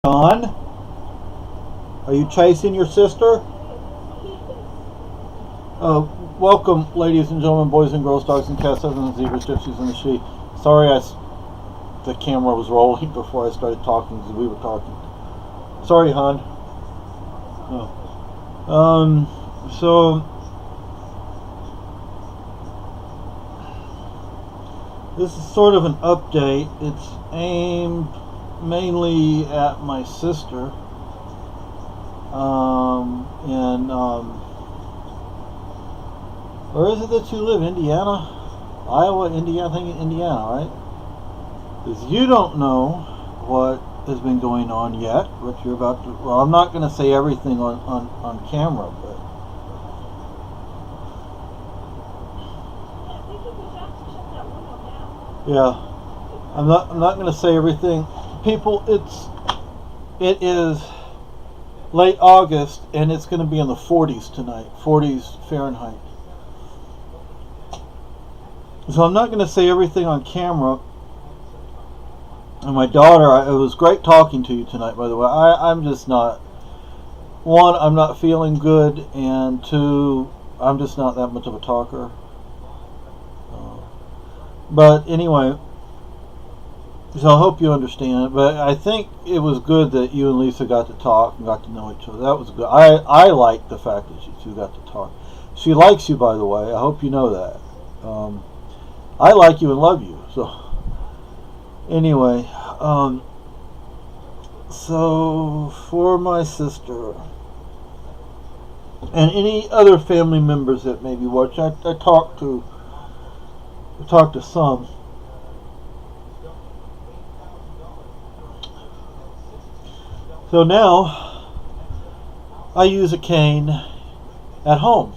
John, are you chasing your sister? Welcome, ladies and gentlemen, boys and girls, dogs and cats, elephants and zebras, gypsies and the sheep. Sorry, the camera was rolling before I started talking because we were talking. Sorry, hon. So this is sort of an update. It's aimed mainly at my sister. Where is it that you live? Indiana? Iowa, Indiana? I think Indiana, right? Because you don't know what has been going on yet, what you're about to... Well, I'm not going to say everything on camera, but... Yeah. I'm not going to say everything. People, it is late August, and it's going to be in the 40s tonight. 40s Fahrenheit. So I'm not going to say everything on camera. And my daughter, it was great talking to you tonight, by the way. I'm just not... One, I'm not feeling good, and two, I'm just not that much of a talker. But anyway, so I hope you understand. But I think it was good that you and Lisa got to talk and got to know each other. That was good. I like the fact that you two got to talk. She likes you, by the way. I hope you know that. I like you and love you. So anyway, so for my sister and any other family members that may be watching, I talked to some. So now I use a cane at home.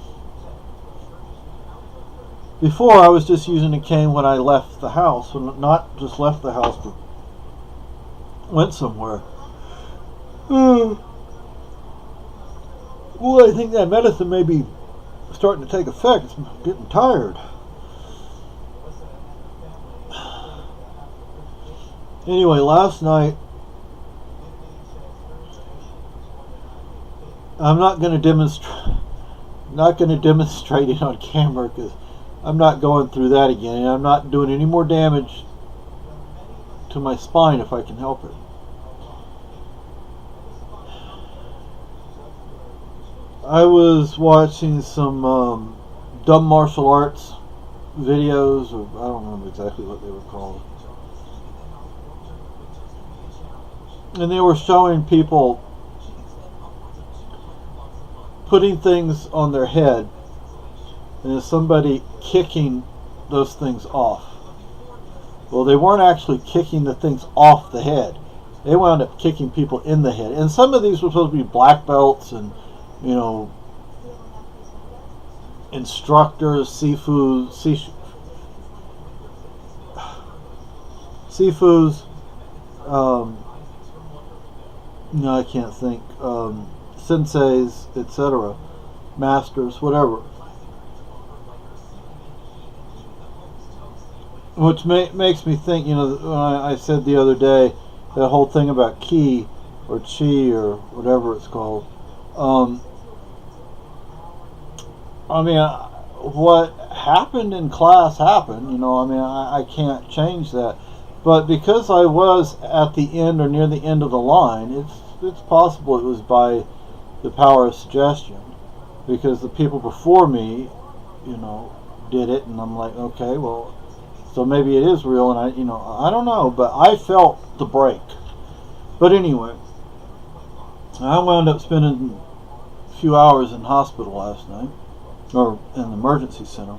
Before, I was just using a cane when I left the house. When not just left the house, but went somewhere. Well, I think that medicine may be starting to take effect. It's getting tired. Anyway, last night, I'm not going to demonstrate it on camera because I'm not going through that again, and I'm not doing any more damage to my spine if I can help it. I was watching some dumb martial arts videos, or I don't remember exactly what they were called. And they were showing people putting things on their head, and there's somebody kicking those things off. Well, they weren't actually kicking the things off the head. They wound up kicking people in the head. And some of these were supposed to be black belts and, instructors, Sifus, I can't think, senseis, etc., masters, whatever. Which makes me think, when I said the other day, that whole thing about ki, or chi, or whatever it's called. What happened in class happened, I can't change that. But because I was at the end or near the end of the line, it's possible it was by the power of suggestion, because the people before me, did it, and I'm like, okay, well, so maybe it is real, and I don't know, but I felt the break. But anyway, I wound up spending a few hours in hospital last night, or in the emergency center.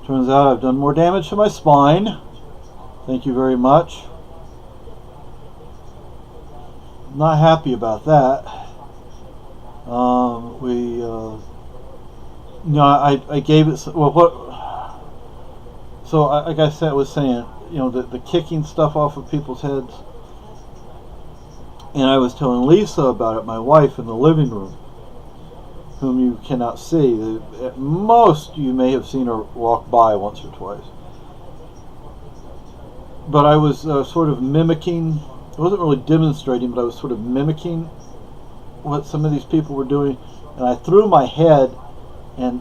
Turns out I've done more damage to my spine. Thank you very much. Not happy about that. I gave it, so like I said, was saying, the kicking stuff off of people's heads. And I was telling Lisa about it, my wife, in the living room, whom you cannot see. At most, you may have seen her walk by once or twice. But I was sort of mimicking I wasn't really demonstrating, but I was sort of mimicking what some of these people were doing, and I threw my head and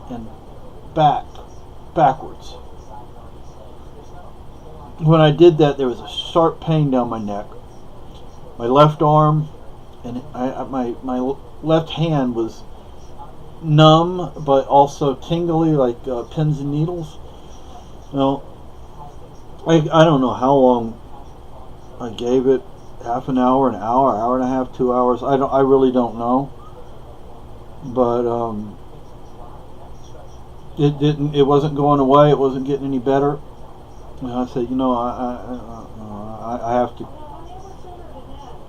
backwards. When I did that, there was a sharp pain down my neck. My left arm and my left hand was numb, but also tingly, like pins and needles. Well, I don't know how long I gave it. Half an hour, an hour, hour and a half, 2 hours. I really don't know. But it wasn't going away. It wasn't getting any better. And I said, I have to.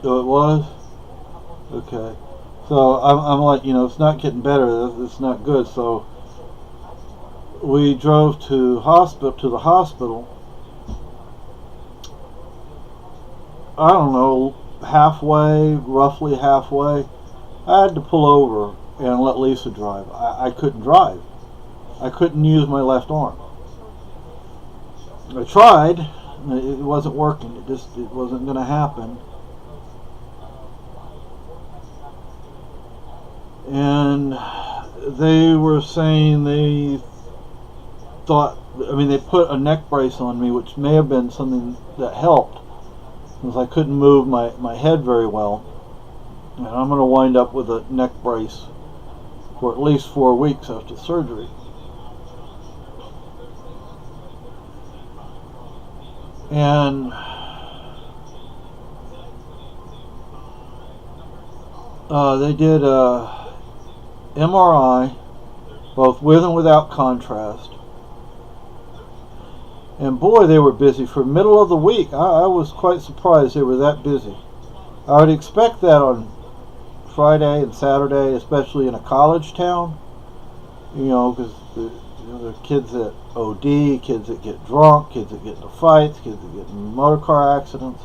So it was? Okay. So I'm like, it's not getting better. It's not good. So we drove to the hospital. I don't know, roughly halfway. I had to pull over and let Lisa drive. I couldn't drive. I couldn't use my left arm. I tried. It wasn't working. It wasn't going to happen. And they were saying they put a neck brace on me, which may have been something that helped, because I couldn't move my head very well. And I'm going to wind up with a neck brace for at least 4 weeks after surgery. And they did a MRI, both with and without contrast. And boy, they were busy. For middle of the week, I was quite surprised they were that busy. I would expect that on Friday and Saturday, especially in a college town, because there are kids that OD, kids that get drunk, kids that get into fights, kids that get in motor car accidents,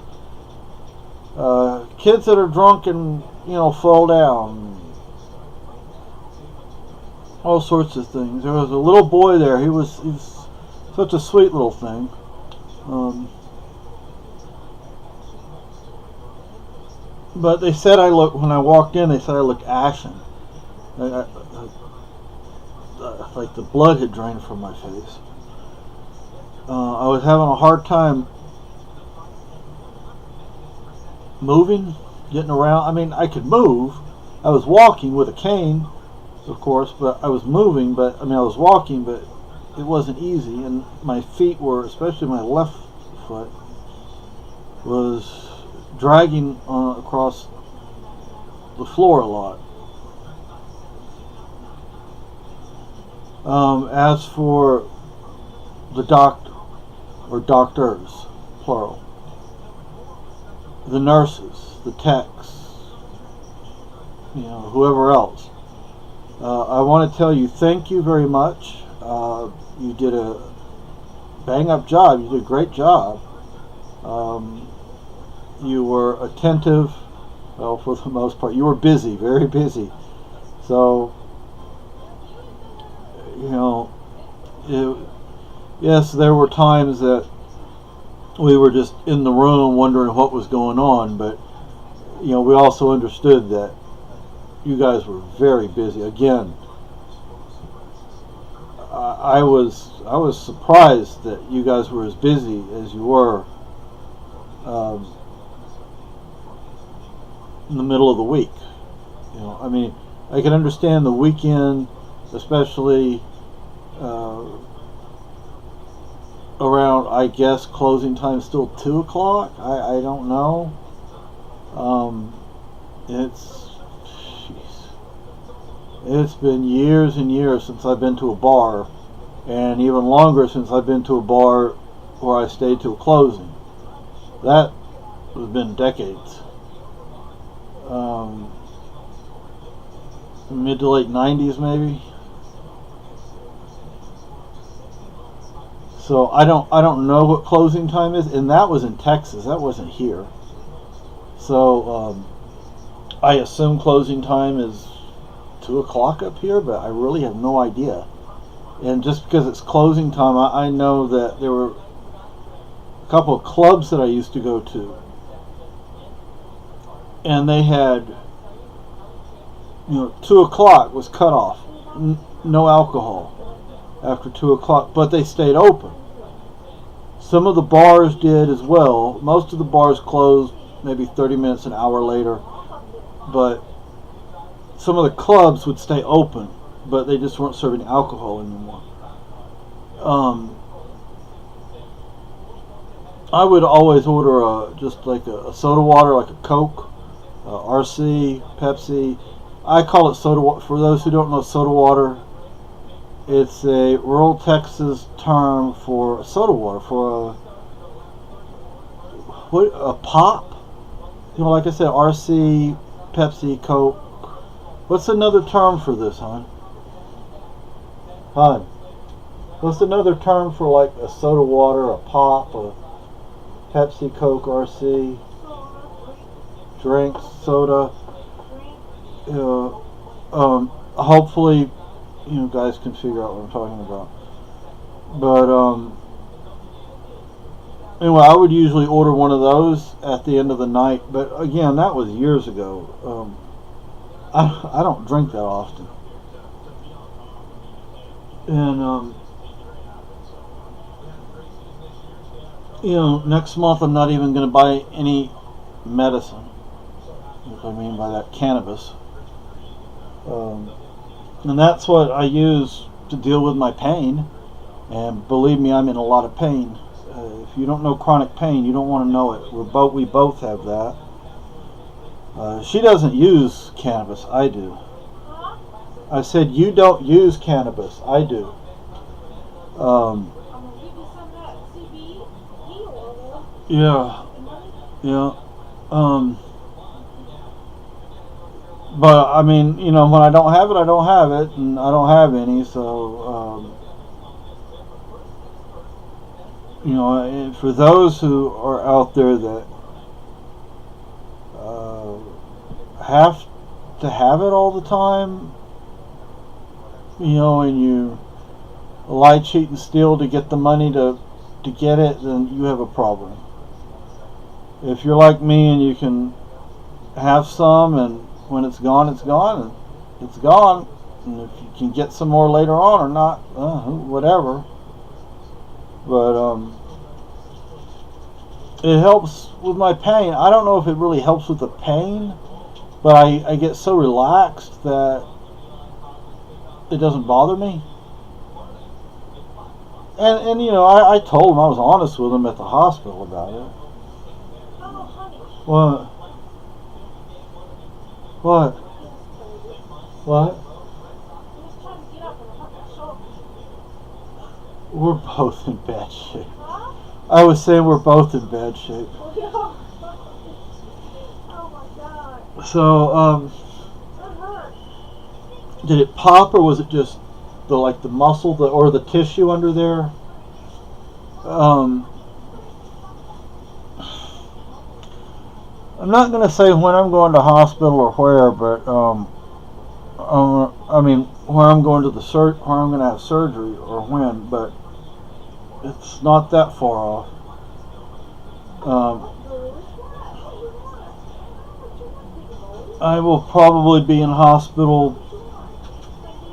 kids that are drunk and fall down, all sorts of things. There was a little boy there. He's such a sweet little thing. But they said when I walked in, they said I looked ashen. Like the blood had drained from my face. I was having a hard time moving, getting around. I mean, I could move. I was walking with a cane, of course, but I was moving. But I was walking, but it wasn't easy. And my feet were, especially my left foot, was dragging across the floor a lot. As for the doctor, or doctors, plural, the nurses, the techs, whoever else, I want to tell you thank you very much. You did a bang-up job. You did a great job. You were attentive, well, for the most part. You were busy, very busy. So, yes, there were times that we were just in the room wondering what was going on, but we also understood that you guys were very busy. Again, I was surprised that you guys were as busy as you were in the middle of the week. I can understand the weekend, especially around, I guess, closing time still 2 o'clock. I don't know. It's been years and years since I've been to a bar, and even longer since I've been to a bar where I stayed till closing. That has been decades. Mid to late 90s maybe. So I don't know what closing time is, and that was in Texas. That wasn't here. So I assume closing time is 2 o'clock up here, but I really have no idea. And just because it's closing time, I know that there were a couple of clubs that I used to go to and they had, 2 o'clock was cut off. No alcohol after 2 o'clock, but they stayed open. Some of the bars did as well. Most of the bars closed maybe 30 minutes, an hour later, but some of the clubs would stay open, but they just weren't serving alcohol anymore. I would always order just like a soda water, like a Coke, RC, Pepsi. I call it soda water. For those who don't know soda water, it's a rural Texas term for soda water, for a pop. Like I said, RC, Pepsi, Coke. What's another term for this, hon? Hon, what's another term for like a soda water, a pop, a Pepsi, Coke, RC, drinks, soda? Hopefully, guys can figure out what I'm talking about. But anyway, I would usually order one of those at the end of the night. But again, that was years ago. I don't drink that often. And next month I'm not even going to buy any medicine. What I mean by that, cannabis. And that's what I use to deal with my pain. And believe me, I'm in a lot of pain. If you don't know chronic pain, you don't want to know it. We both have that. She doesn't use cannabis. I do. I said you don't use cannabis. I do. Yeah. But I mean, when I don't have it, I don't have it, and I don't have any. So, for those who are out there that have to have it all the time, and you lie, cheat, and steal to get the money to get it, then you have a problem. If you're like me and you can have some, and when it's gone, it's gone, and it's gone, and if you can get some more later on or not, whatever. But it helps with my pain. I don't know if it really helps with the pain, but I get so relaxed that it doesn't bother me. And I told him, I was honest with him at the hospital about it. What? We're both in bad shape. I was saying we're both in bad shape. So, did it pop, or was it just the muscle or the tissue under there? I'm not going to say when I'm going to hospital or where, but where I'm going to where I'm going to have surgery or when, but it's not that far off. I will probably be in hospital,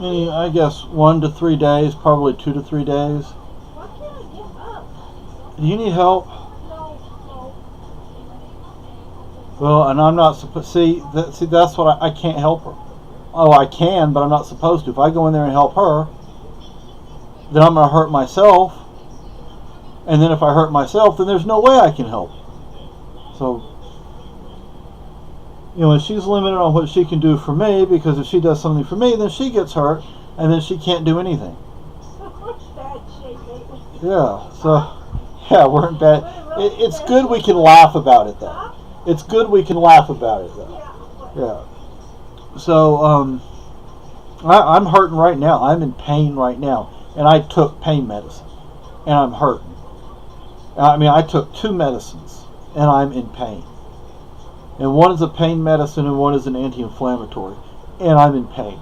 I guess 1 to 3 days, probably 2 to 3 days. Do you need help? Well, and I'm not supposed. See, that's what I can't help her. Oh, I can, but I'm not supposed to. If I go in there and help her, then I'm going to hurt myself. And then if I hurt myself, then there's no way I can help. So, and she's limited on what she can do for me, because if she does something for me, then she gets hurt, and then she can't do anything. Yeah. So, yeah, we're in bad. It's good we can laugh about it, though. It's good we can laugh about it, though. Yeah. So, I'm hurting right now. I'm in pain right now. And I took pain medicine. And I'm hurting. I took 2 medicines. And I'm in pain. And one is a pain medicine and one is an anti-inflammatory. And I'm in pain.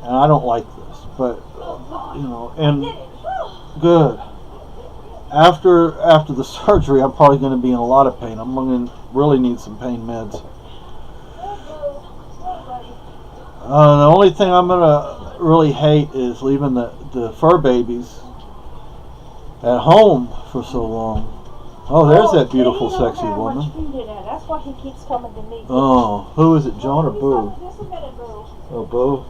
And I don't like this. But, and good. after the surgery, I'm probably going to be in a lot of pain. I'm going to really need some pain meds. The only thing I'm going to really hate is leaving the fur babies at home for so long. Oh, there's that beautiful, sexy woman. That's why he keeps coming to me. Oh, who is it, Joan or Boo? Just a minute, Boo. Oh, Boo.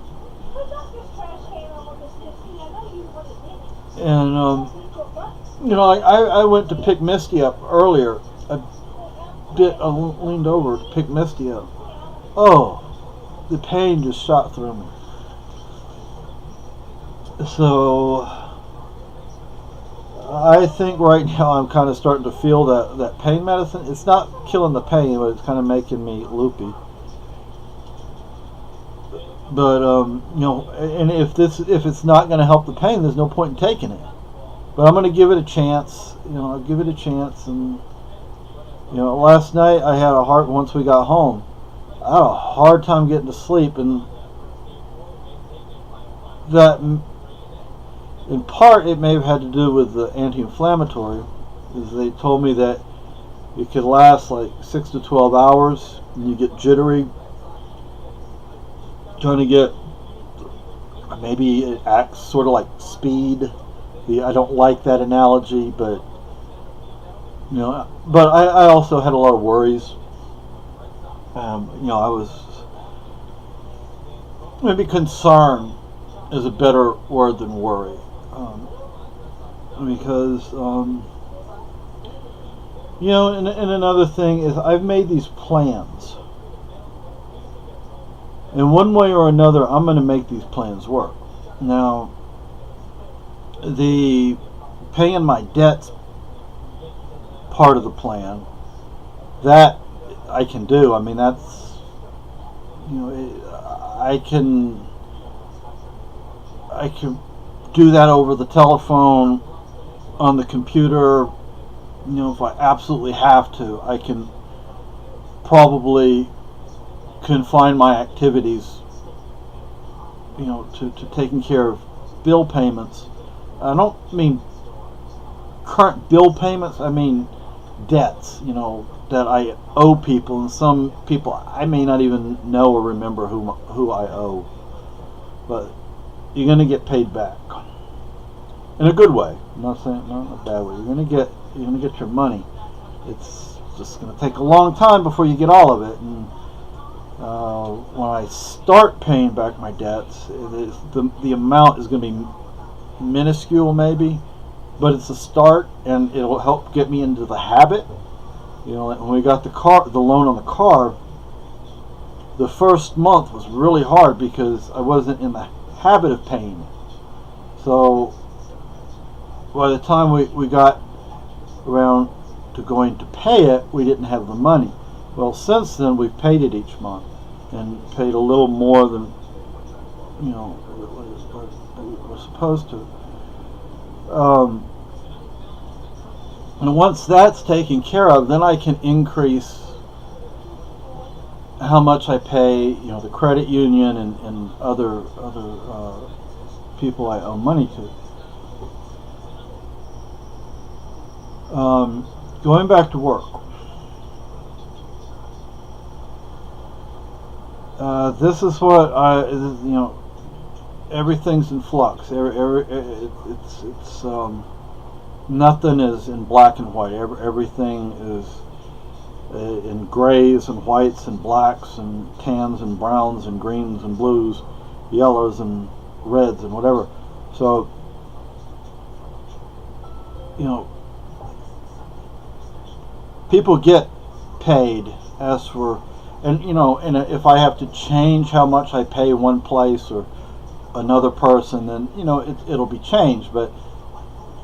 Put up this trash can over this Misty. I know you want it. And I went to pick Misty up earlier. I leaned over to pick Misty up. Oh, the pain just shot through me. So I think right now I'm kind of starting to feel that pain medicine. It's not killing the pain, but it's kind of making me loopy. But and if it's not going to help the pain, there's no point in taking it. But I'm going to give it a chance. I'll give it a chance. And last night once we got home, I had a hard time getting to sleep, and that in part it may have had to do with the anti-inflammatory. Is they told me that it could last like 6 to 12 hours, and you get jittery. Trying to get, maybe it acts sort of like speed. I don't like that analogy, but I also had a lot of worries. I was, maybe concern is a better word than worry, because and another thing is I've made these plans. In one way or another, I'm going to make these plans work. Now, the paying my debts part of the plan, that I can do. I mean, that's, I can do that over the telephone, on the computer. If I absolutely have to, I can probably confine my activities, to taking care of bill payments. I don't mean current bill payments, I mean debts, that I owe people, and some people I may not even know or remember who I owe. But you're going to get paid back. In a good way. I'm not saying not in a bad way. You're going to get your money. It's just going to take a long time before you get all of it. And when I start paying back my debts, the amount is going to be minuscule maybe, but it's a start, and it'll help get me into the habit. When we got the loan on the car, the first month was really hard because I wasn't in the habit of paying it. So by the time we got around to going to pay it, we didn't have the money. Well, since then we've paid it each month, and paid a little more than we're supposed to. And once that's taken care of, then I can increase how much I pay, the credit union and other people I owe money to. Going back to work. This is what everything's in flux. It's nothing is in black and white. Everything is in grays and whites and blacks and tans and browns and greens and blues, yellows and reds and whatever. So, people get paid as for, and if I have to change how much I pay one place or another person, then it'll be changed. But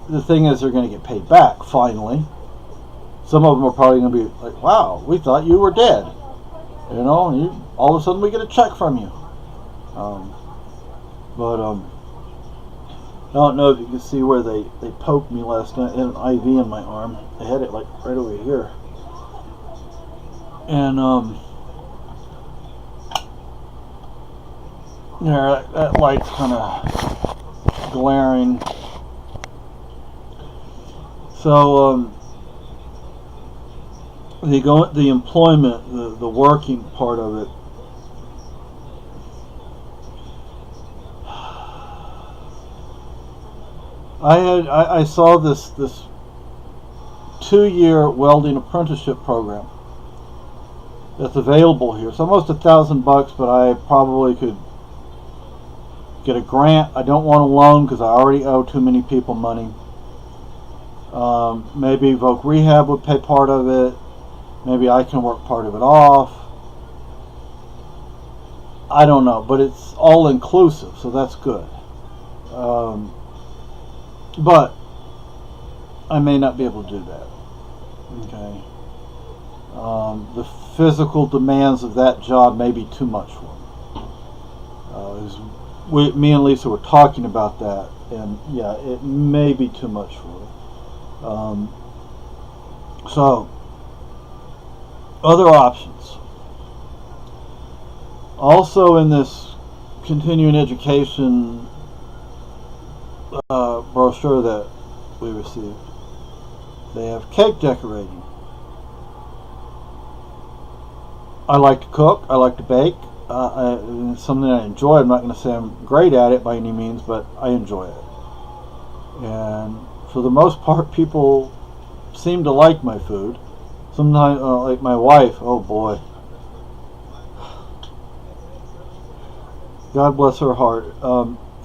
the thing is, they're going to get paid back finally. Some of them are probably going to be like, "Wow, we thought you were dead," and all of a sudden we get a check from you. But I don't know if you can see where they poked me last night. They had an IV in my arm. They had it like right over here, and that light's kind of glaring. So the employment, the working part of it. I saw this 2-year welding apprenticeship program that's available here. It's almost $1,000, but I probably could get a grant. I don't want a loan because I already owe too many people money. Maybe Voc Rehab would pay part of it. Maybe I can work part of it off. I don't know, but it's all inclusive, so that's good. But I may not be able to do that. Okay. The physical demands of that job may be too much for me. Me and Lisa were talking about that, and yeah, it may be too much for her. So, other options. Also, in this continuing education brochure that we received, they have cake decorating. I like to cook. I like to bake. It's something I enjoy. I'm not going to say I'm great at it by any means, but I enjoy it. And for the most part, people seem to like my food. Sometimes, like my wife, oh boy. God bless her heart.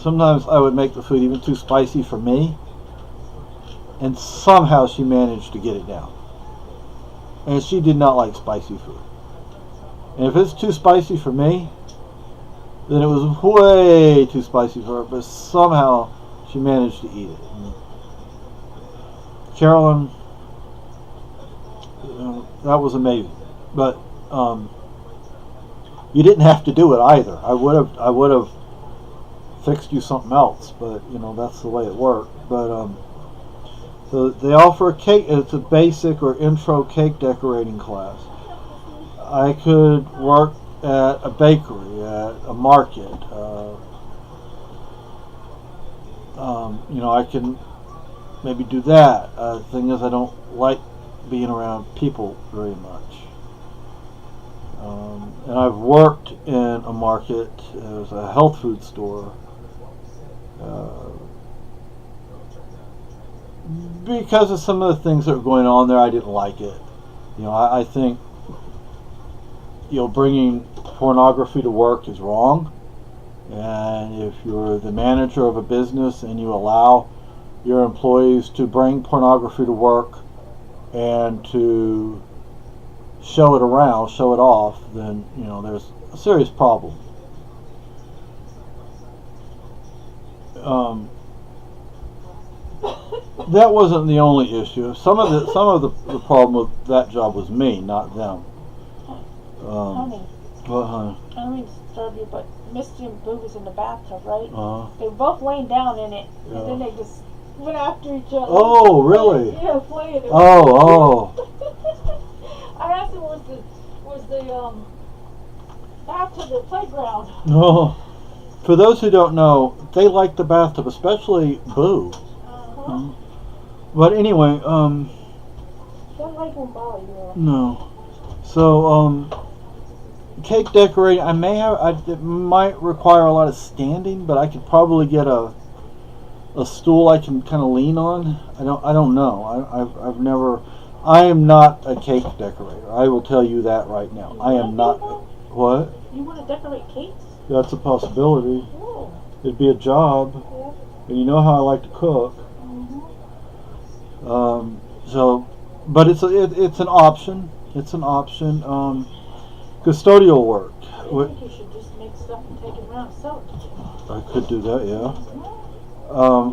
Sometimes I would make the food even too spicy for me, and somehow she managed to get it down. And she did not like spicy food. And if it's too spicy for me, then it was way too spicy for her, but somehow she managed to eat it. Carolyn, that was amazing. But you didn't have to do it either. I would have fixed you something else, but that's the way it worked. But so they offer a cake. It's a basic or intro cake decorating class. I could work at a bakery, at a market. I can maybe do that. The thing is, I don't like being around people very much. And I've worked in a market. It was a health food store. Because of some of the things that were going on there, I didn't like it. I think bringing pornography to work is wrong. And if you're the manager of a business and you allow your employees to bring pornography to work and to show it around, show it off, then there's a serious problem. That wasn't the only issue. Some of the problem with that job was me, not them. Honey, What, honey? I don't mean to disturb you, but Misty and Boo was in the bathtub, right? Uh-huh. They were both laying down in it, Yeah. and then they just went after each other. Oh, really? Yeah, playing it. Oh. I asked them, was the bathtub the playground? No. For those who don't know, they like the bathtub, especially Boo. Uh-huh. But anyway, Don't like when bother you. no. So, cake decorating, it might require a lot of standing, but I could probably get a stool I can kind of lean on. I don't know. I am not a cake decorator. I will tell you that right now. I am not. What? You want to decorate cakes? That's a possibility. Oh. It'd be a job. Yeah. And you know how I like to cook. Mm-hmm. But it's an option. It's an option. Custodial work. I think you should just make stuff and take it around and sell it. I could do that, yeah.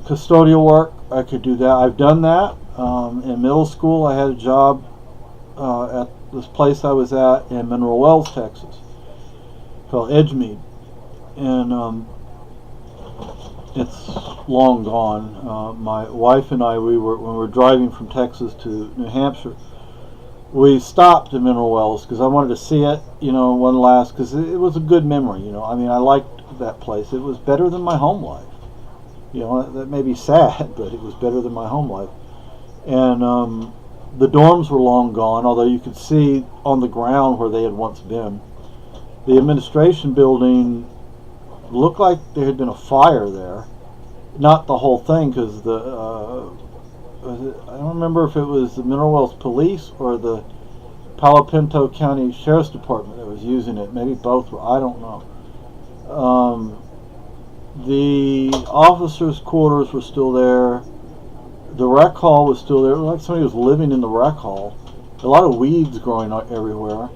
Custodial work, I could do that. I've done that. In middle school, I had a job at this place I was at in Mineral Wells, Texas, called Edgemead, and it's long gone. My wife and I, when we were driving from Texas to New Hampshire, we stopped in Mineral Wells because I wanted to see it, one last, because it was a good memory, I mean, I liked that place. It was better than my home life. That may be sad, but it was better than my home life. and the dorms were long gone, although you could see on the ground where they had once been. The administration building looked like there had been a fire there. Not the whole thing, because I don't remember if it was the Mineral Wells Police or the Palo Pinto County Sheriff's Department that was using it. Maybe both were. I don't know. The officers' quarters were still there. The rec hall was still there. It looked like somebody was living in the rec hall. A lot of weeds growing everywhere.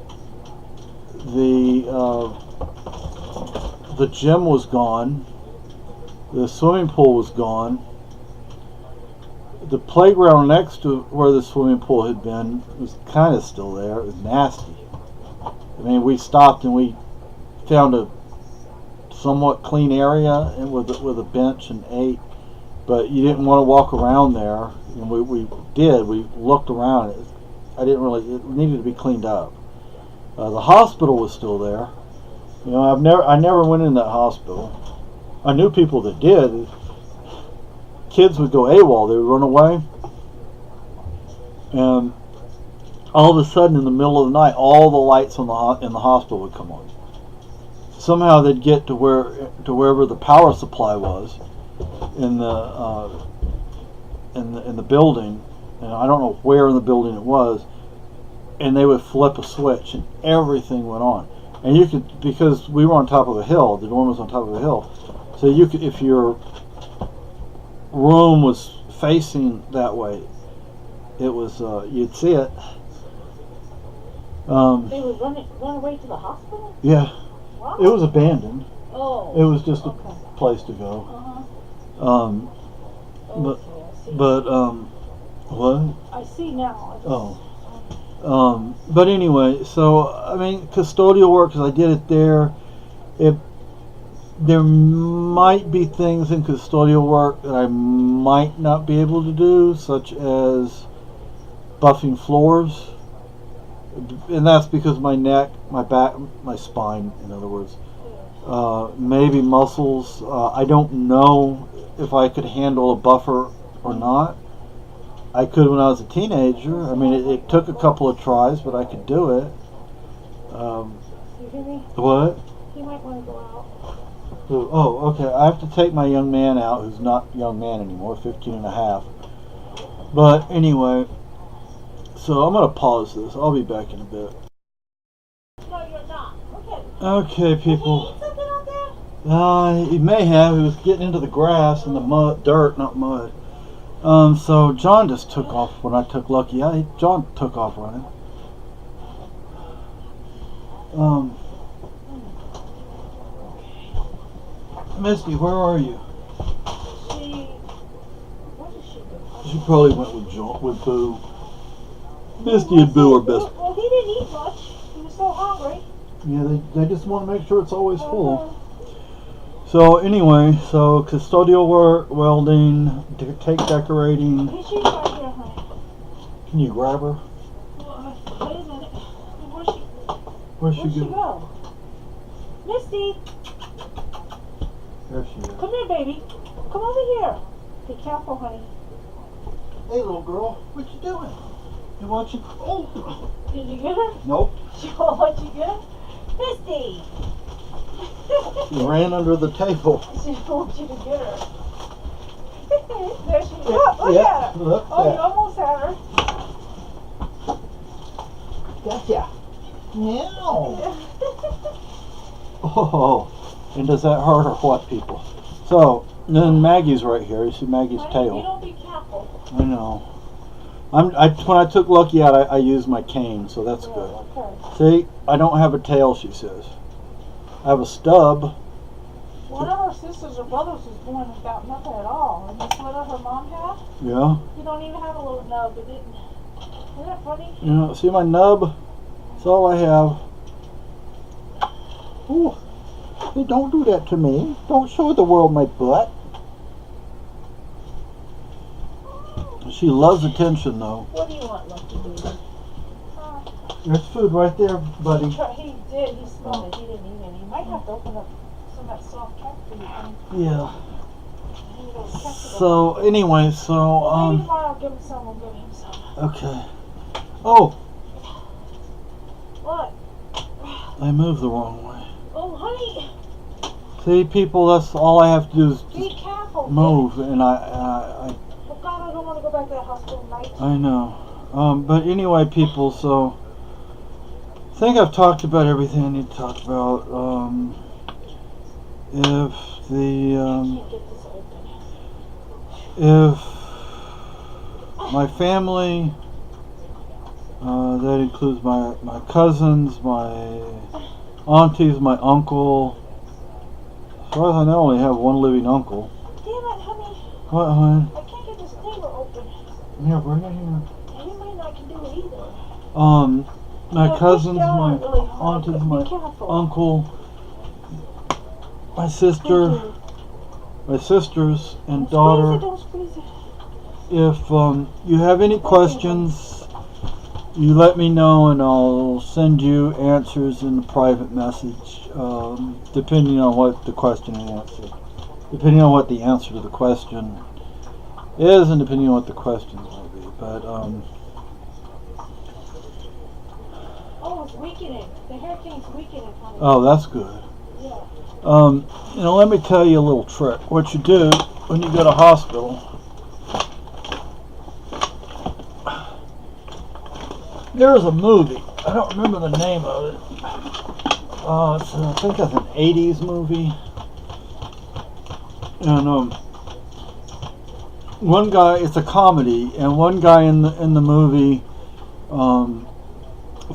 The gym was gone. The swimming pool was gone. The playground next to where the swimming pool had been was kind of still there. It was nasty. I mean, we stopped and we found a somewhat clean area and with a bench and ate, but you didn't want to walk around there. And we did. We looked around. It needed to be cleaned up. The hospital was still there. You know, I never went in that hospital. I knew people that did. Kids would go AWOL. They would run away. And all of a sudden, in the middle of the night, all the lights in the hospital would come on. Somehow they'd get to wherever the power supply was in the building, and I don't know where in the building it was, and they would flip a switch and everything went on. And you could, because we were on top of a hill, the dorm was on top of a hill, so you could, if your room was facing that way, it was you'd see it. They would run away to the hospital? Yeah. Wow. It was abandoned. Oh. It was just okay. a place to go. Okay, But I see. what? I see now. Oh. But anyway, so I mean, custodial work, because I did it there. There might be things in custodial work that I might not be able to do, such as buffing floors, and that's because my neck, my back, my spine, in other words, maybe muscles. I don't know if I could handle a buffer or not. I could when I was a teenager. I mean, it took a couple of tries, but I could do it. You hear me? What? He might want to go out. Oh, okay. I have to take my young man out, who's not a young man anymore, 15 and a half. But anyway, so I'm going to pause this. I'll be back in a bit. No, you're not. Okay. Okay, people. Did he eat something out there? He may have. He was getting into the grass and the mud, dirt, not mud. So John just took off when I took Lucky. John took off running. Misty, where are you? What did she do? She probably went with Boo. Misty and Boo are best. Well, he didn't eat much. He was so hungry. Yeah, they just want to make sure it's always full. So anyway, so custodial work, welding, cake decorating. She's right here, honey. Can you grab her? Wait a minute. Where's Where'd she go? go? Misty, There she is. come here, baby. Come over here. Be careful, honey. Hey, little girl, what you doing? You watching? Oh, Did you get her? nope. What'd you get her? Misty! She ran under the table. She wants you to get her. There she is. Yeah, Look at her. look Oh, you that. almost had her. Gotcha. Meow. Oh, and does that hurt or what, people? So, then Maggie's right here. You see Maggie's Honey, tail. you don't be careful. I know. When I took Lucky out, I used my cane, so that's Yeah, good. okay. See, I don't have a tail, she says. I have a stub. One of her sisters or brothers was born without nothing at all. And this letter her mom had, Yeah. you don't even have a little nub. It didn't. Isn't that funny? You know, see my nub? That's all I have. Ooh. Hey, don't do that to me. Don't show the world my butt. She loves attention, though. What do you want, Lucky baby? There's food right there, buddy. He did. He smelled it. He didn't eat any. You might have to open up some of that soft cat food. Yeah. He those ketchup. So anyway, so Well, maybe tomorrow I'll give him some. We'll give him some. okay. Oh, What? I moved the wrong way. Oh, honey, See, people, that's all I have to do is be just careful. move, and Oh God, I don't want to go back to the hospital tonight. I know. But anyway, people, so I think I've talked about everything I need to talk about. If the Can't get this open. if my family, that includes my cousins, my aunties, my uncle. As far as I know, I only have one living uncle. Damn it, honey. What, hon? I can't get this neighbor open. Here, bring it here. And you may not can do it either. My Yeah, cousins, push down my really hard, aunties, but my be careful. uncle, my sister, my sisters and daughter. Don't squeeze it. If you have any questions, you let me know and I'll send you answers in the private message, depending on what the question and answer, depending on what the answer to the question is, and depending on what the questions might be. But Oh, it's weakening. The hurricane's weakening, honey. oh, that's good. Yeah. Let me tell you a little trick. What you do when you go to hospital, there's a movie. I don't remember the name of it. I think it's an 80s movie. And one guy, it's a comedy, and one guy in the movie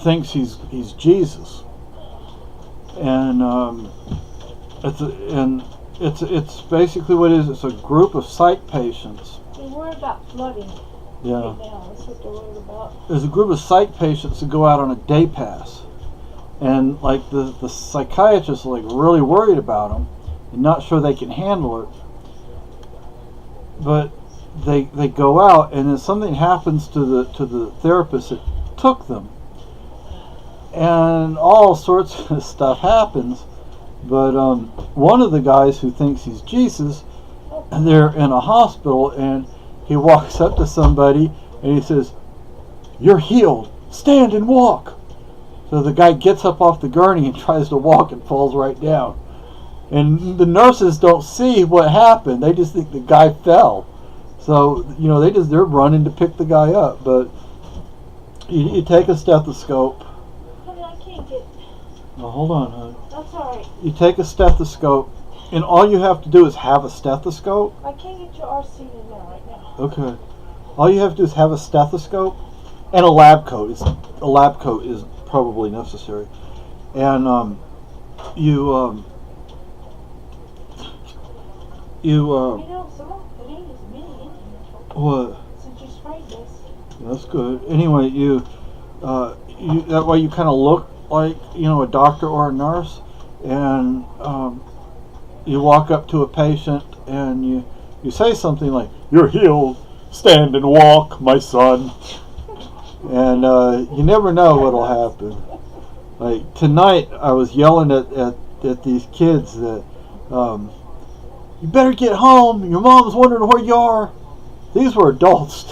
thinks he's Jesus. And it's basically what it is. It's a group of psych patients. They're worried about flooding Yeah. right now. That's what they're worried about. There's a group of psych patients that go out on a day pass, and like the psychiatrists are like really worried about them and not sure they can handle it. But they go out, and then something happens to the therapist that took them, and all sorts of stuff happens. But one of the guys who thinks he's Jesus, they're in a hospital, and he walks up to somebody and he says, "You're healed. Stand and walk." So the guy gets up off the gurney and tries to walk and falls right down. And the nurses don't see what happened. They just think the guy fell. So, they're running to pick the guy up. But you take a stethoscope. Honey, I can't get... Now, hold on, hon. That's alright. You take a stethoscope, and all you have to do is have a stethoscope. I can't get your RC in there right now. Okay. All you have to do is have a stethoscope and a lab coat. A lab coat is probably necessary. And Some of it ain't as many in here. what? Since you sprayed this. That's good. Anyway, that way you kind of look like a doctor or a nurse, and you walk up to a patient and you say something like, "You're healed. Stand and walk, my son." And you never know what'll happen. Like tonight, I was yelling at these kids that you better get home. Your mom's wondering where you are. These were adults.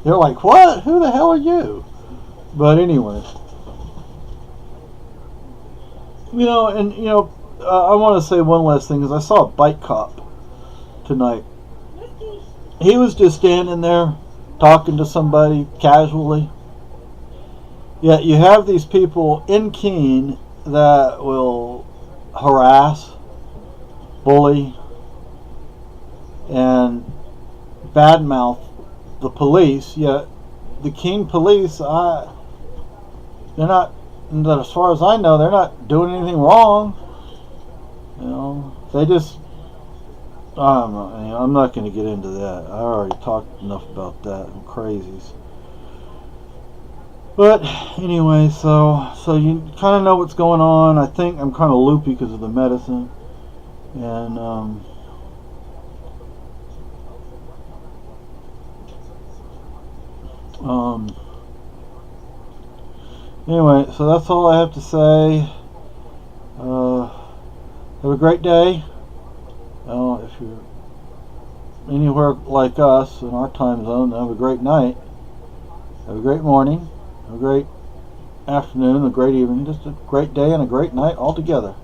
They're like, "What? Who the hell are you?" But anyway, I want to say one last thing, is I saw a bike cop tonight. He was just standing there talking to somebody casually. Yeah, you have these people in Keene that will harass, bully, and badmouth the police. Yet the Keene police, they're not, as far as I know, they're not doing anything wrong. They just, I don't know. I'm not going to get into that. I already talked enough about that and crazies. But anyway, so you kind of know what's going on. I think I'm kind of loopy because of the medicine, and anyway, so that's all I have to say. Have a great day. If you're anywhere like us in our time zone, have a great night, have a great morning, have a great afternoon, a great evening, just a great day and a great night altogether.